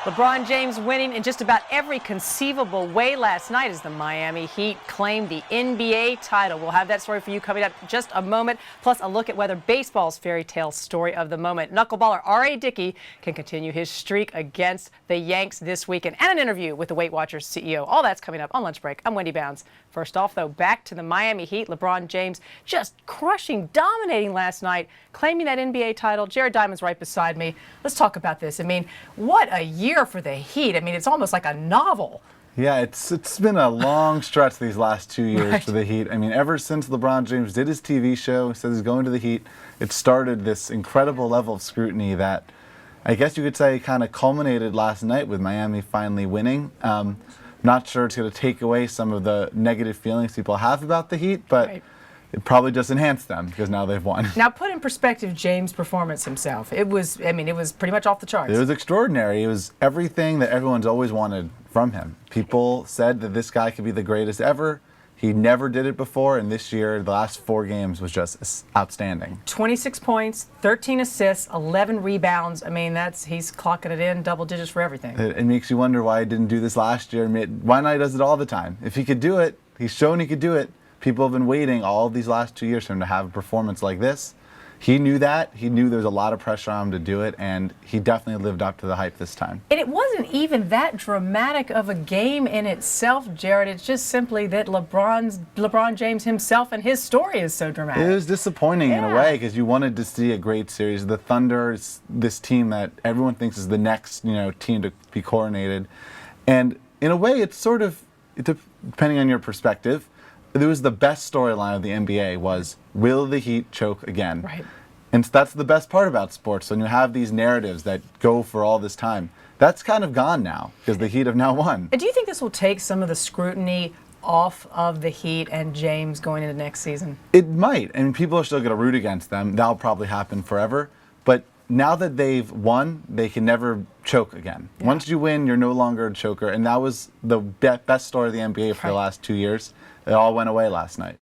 LeBron James winning in just about every conceivable way last night as the Miami Heat claimed the NBA title. We'll have that story for you coming up in just a moment, plus a look at whether baseball's fairy tale story of the moment, knuckleballer R.A. Dickey, can continue his streak against the Yanks this weekend, and an interview with the Weight Watchers CEO. All that's coming up on Lunch Break. I'm Wendy Bounds. First off, though, back to the Miami Heat. LeBron James just crushing, dominating last night, claiming that NBA title. Jared Diamond's right beside me. Let's talk about this. I mean, what a year for the Heat. I mean, it's almost like a novel. Yeah, it's been a long stretch these last 2 years for the Heat. I mean, ever since LeBron James did his TV show, says he's going to the Heat, it started this incredible level of scrutiny that I guess you could say kind of culminated last night with Miami finally winning. Not sure it's going to take away some of the negative feelings people have about the Heat, but it probably just enhanced them because now they've won. Now, put in perspective James' performance himself. It was pretty much off the charts. It was extraordinary. It was everything that everyone's always wanted from him. People said that this guy could be the greatest ever. He never did it before, and this year, the last 4 games was just outstanding. 26 points, 13 assists, 11 rebounds. I mean, he's clocking it in, double digits for everything. It makes you wonder why he didn't do this last year. Why not he does it all the time? If he could do it, he's shown he could do it. People have been waiting all these last 2 years for him to have a performance like this. He knew that. He knew there was a lot of pressure on him to do it, and he definitely lived up to the hype this time. And it wasn't even that dramatic of a game in itself, Jared. It's just simply that LeBron James himself and his story is so dramatic. It was disappointing in a way because you wanted to see a great series. The Thunder is this team that everyone thinks is the next team to be coronated. And in a way, it's sort of, depending on your perspective, it was the best storyline of the NBA was, will the Heat choke again? Right. And that's the best part about sports. When you have these narratives that go for all this time, that's kind of gone now because the Heat have now won. And do you think this will take some of the scrutiny off of the Heat and James going into next season? It might. I mean, people are still going to root against them. That'll probably happen forever. But now that they've won, they can never choke again. Yeah. Once you win, you're no longer a choker. And that was the best story of the NBA for the last 2 years. It all went away last night.